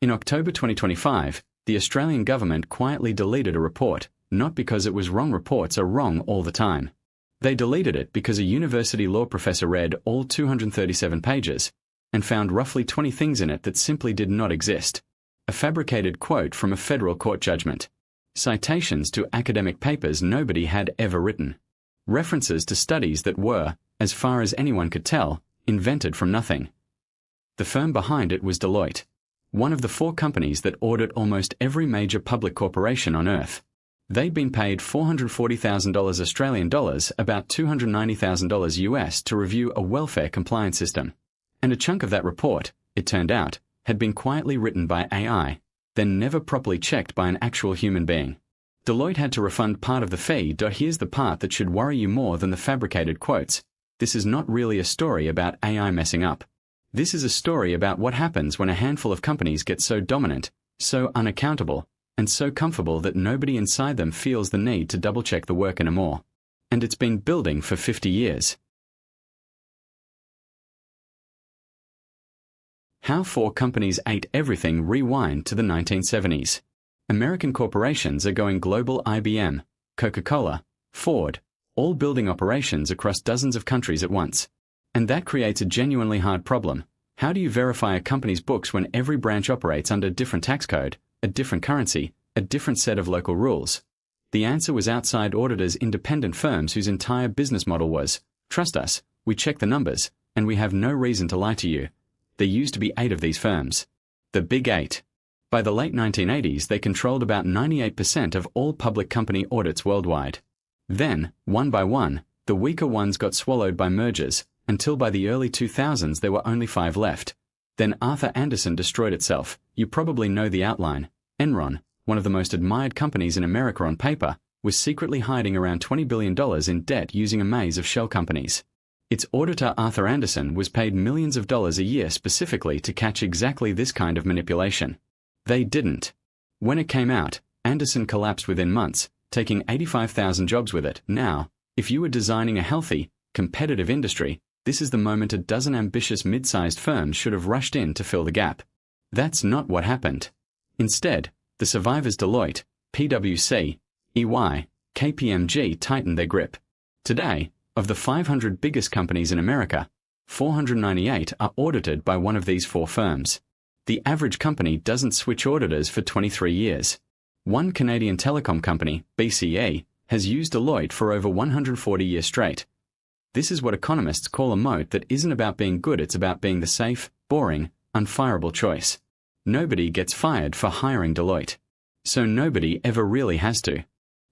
In October 2025, the Australian government quietly deleted a report, not because it was wrong. Reports are wrong all the time. They deleted it because a university law professor read all 237 pages and found roughly 20 things in it that simply did not exist. A fabricated quote from a federal court judgment. Citations to academic papers nobody had ever written. References to studies that were, as far as anyone could tell, invented from nothing. The firm behind it was Deloitte, one of the 4 companies that audit almost every major public corporation on Earth. They'd been paid $440,000 Australian dollars, about $290,000 US, to review a welfare compliance system. And a chunk of that report, it turned out, had been quietly written by AI, then never properly checked by an actual human being. Deloitte had to refund part of the fee. Here's the part that should worry you more than the fabricated quotes. This is not really a story about AI messing up. This is a story about what happens when a handful of companies get so dominant, so unaccountable, and so comfortable that nobody inside them feels the need to double-check the work anymore. And it's been building for 50 years. How 4 companies ate everything. Rewind to the 1970s. American corporations are going global. IBM, Coca-Cola, Ford, all building operations across dozens of countries at once. And that creates a genuinely hard problem. How do you verify a company's books when every branch operates under a different tax code, a different currency, a different set of local rules? The answer was outside auditors, independent firms whose entire business model was, trust us, we check the numbers, and we have no reason to lie to you. There used to be 8 of these firms. The Big 8. By the late 1980s, they controlled about 98% of all public company audits worldwide. Then, one by one, the weaker ones got swallowed by mergers, until by the early 2000s there were only 5 left. Then Arthur Andersen destroyed itself. You probably know the outline. Enron, one of the most admired companies in America on paper, was secretly hiding around $20 billion in debt using a maze of shell companies. Its auditor Arthur Andersen was paid millions of dollars a year specifically to catch exactly this kind of manipulation. They didn't. When it came out, Andersen collapsed within months, taking 85,000 jobs with it. Now, if you were designing a healthy, competitive industry, this is the moment a dozen ambitious mid-sized firms should have rushed in to fill the gap. That's not what happened. Instead, the survivors Deloitte, PwC, EY, KPMG tightened their grip. Today, of the 500 biggest companies in America, 498 are audited by one of these 4 firms. The average company doesn't switch auditors for 23 years. One Canadian telecom company, BCE, has used Deloitte for over 140 years straight. This is what economists call a moat that isn't about being good, it's about being the safe, boring, unfireable choice. Nobody gets fired for hiring Deloitte. So nobody ever really has to.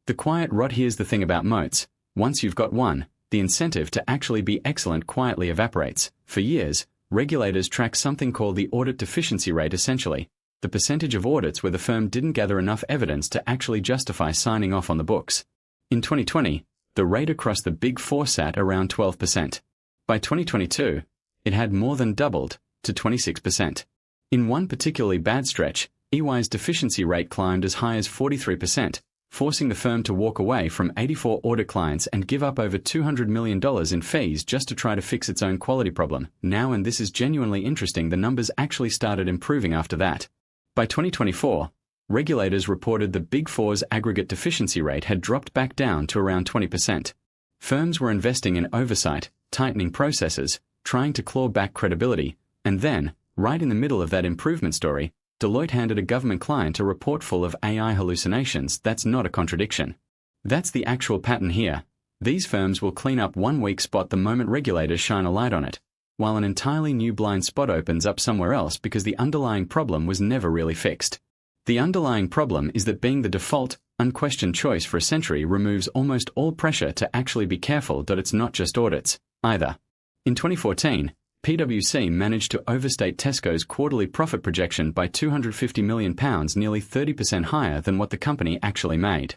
The quiet rot. Here's the thing about moats. Once you've got one, the incentive to actually be excellent quietly evaporates. For years, regulators track something called the audit deficiency rate, essentially the percentage of audits where the firm didn't gather enough evidence to actually justify signing off on the books. In 2020, the rate across the Big 4 sat around 12%. By 2022, it had more than doubled to 26%. In one particularly bad stretch, EY's deficiency rate climbed as high as 43%, forcing the firm to walk away from 84 audit clients and give up over $200 million in fees just to try to fix its own quality problem. Now, and this is genuinely interesting, the numbers actually started improving after that. By 2024, regulators reported the Big Four's aggregate deficiency rate had dropped back down to around 20%. Firms were investing in oversight, tightening processes, trying to claw back credibility, and then, right in the middle of that improvement story, Deloitte handed a government client a report full of AI hallucinations. That's not a contradiction. That's the actual pattern here. These firms will clean up one weak spot the moment regulators shine a light on it, while an entirely new blind spot opens up somewhere else because the underlying problem was never really fixed. The underlying problem is that being the default, unquestioned choice for a century removes almost all pressure to actually be careful. It's not just audits, either. In 2014, PwC managed to overstate Tesco's quarterly profit projection by £250 million, nearly 30% higher than what the company actually made.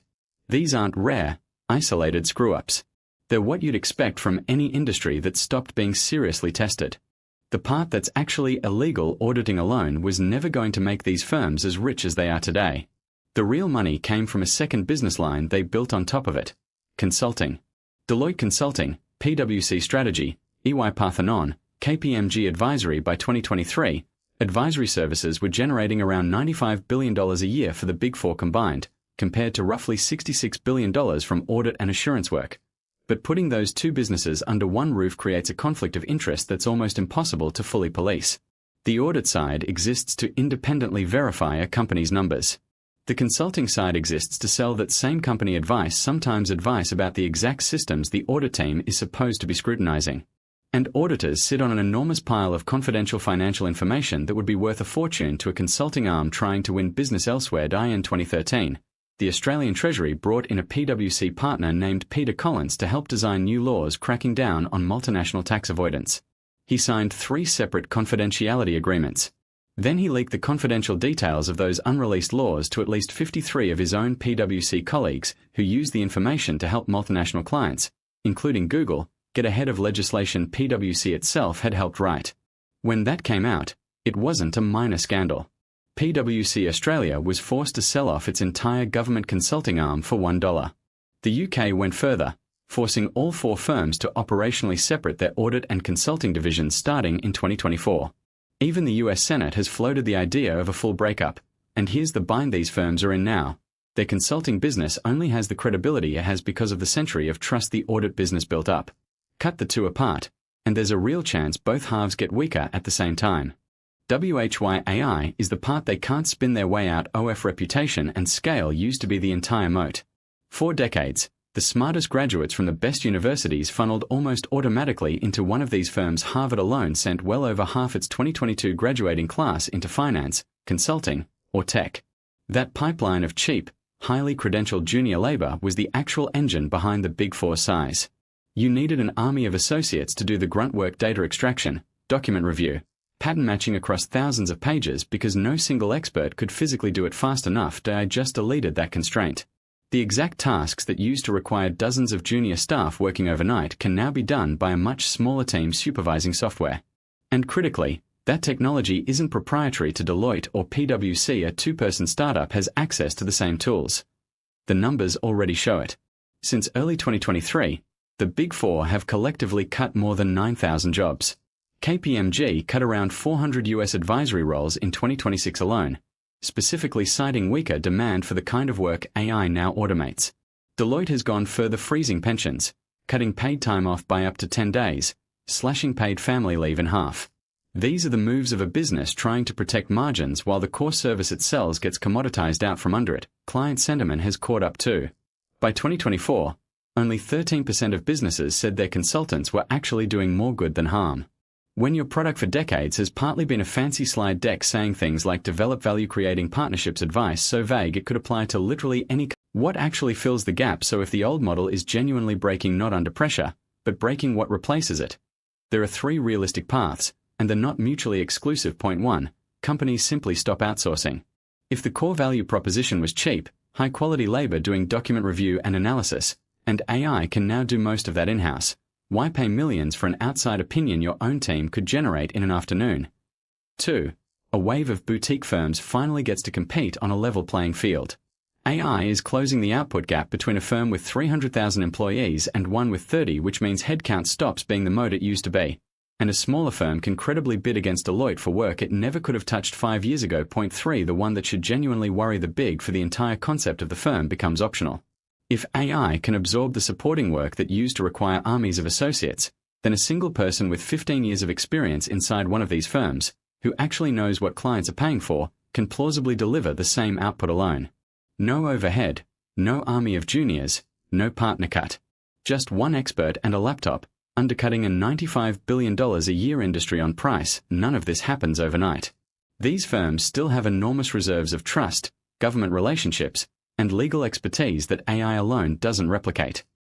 These aren't rare, isolated screw-ups. They're what you'd expect from any industry that stopped being seriously tested. The part that's actually illegal, auditing alone, was never going to make these firms as rich as they are today. The real money came from a second business line they built on top of it: consulting. Deloitte Consulting, PwC Strategy, EY Parthenon, KPMG Advisory. By 2023, Advisory services were generating around $95 billion a year for the Big Four combined, compared to roughly $66 billion from audit and assurance work. But putting those two businesses under one roof creates a conflict of interest that's almost impossible to fully police. The audit side exists to independently verify a company's numbers. The consulting side exists to sell that same company advice, sometimes advice about the exact systems the audit team is supposed to be scrutinizing. And auditors sit on an enormous pile of confidential financial information that would be worth a fortune to a consulting arm trying to win business elsewhere. In 2013, the Australian Treasury brought in a PwC partner named Peter Collins to help design new laws cracking down on multinational tax avoidance. He signed 3 separate confidentiality agreements. Then he leaked the confidential details of those unreleased laws to at least 53 of his own PwC colleagues who used the information to help multinational clients, including Google, get ahead of legislation PwC itself had helped write. When that came out, it wasn't a minor scandal. PwC Australia was forced to sell off its entire government consulting arm for $1. The UK went further, forcing all 4 firms to operationally separate their audit and consulting divisions starting in 2024. Even the US Senate has floated the idea of a full breakup, and here's the bind these firms are in now. Their consulting business only has the credibility it has because of the century of trust the audit business built up. Cut the two apart, and there's a real chance both halves get weaker at the same time. WHY is the part they can't spin their way out. OF reputation and scale used to be the entire moat. For decades, the smartest graduates from the best universities funneled almost automatically into one of these firms. Harvard alone sent well over half its 2022 graduating class into finance, consulting, or tech. That pipeline of cheap, highly credentialed junior labor was the actual engine behind the Big Four size. You needed an army of associates to do the grunt work: data extraction, document review, pattern matching across thousands of pages, because no single expert could physically do it fast enough. I just deleted that constraint. The exact tasks that used to require dozens of junior staff working overnight can now be done by a much smaller team supervising software. And critically, that technology isn't proprietary to Deloitte or PwC. A 2-person startup has access to the same tools. The numbers already show it. Since early 2023, the Big Four have collectively cut more than 9,000 jobs. KPMG cut around 400 US advisory roles in 2026 alone, specifically citing weaker demand for the kind of work AI now automates. Deloitte has gone further, freezing pensions, cutting paid time off by up to 10 days, slashing paid family leave in half. These are the moves of a business trying to protect margins while the core service it sells gets commoditized out from under it. Client sentiment has caught up too. By 2024, only 13% of businesses said their consultants were actually doing more good than harm. When your product for decades has partly been a fancy slide deck saying things like develop value-creating partnerships advice so vague it could apply to literally any, what actually fills the gap? So if the old model is genuinely breaking not under pressure, but breaking what replaces it? There are 3 realistic paths, and they're not mutually exclusive. Point 1, companies simply stop outsourcing. If the core value proposition was cheap, high-quality labor doing document review and analysis, and AI can now do most of that in-house, why pay millions for an outside opinion your own team could generate in an afternoon? 2. A wave of boutique firms finally gets to compete on a level playing field. AI is closing the output gap between a firm with 300,000 employees and one with 30, which means headcount stops being the moat it used to be. And a smaller firm can credibly bid against Deloitte for work it never could have touched 5 years ago. Point 3, the one that should genuinely worry the big for the entire concept of the firm becomes optional. If AI can absorb the supporting work that used to require armies of associates, then a single person with 15 years of experience inside one of these firms, who actually knows what clients are paying for, can plausibly deliver the same output alone. No overhead, no army of juniors, no partner cut. Just one expert and a laptop, undercutting a $95 billion a year industry on price. None of this happens overnight. These firms still have enormous reserves of trust, government relationships, and legal expertise that AI alone doesn't replicate.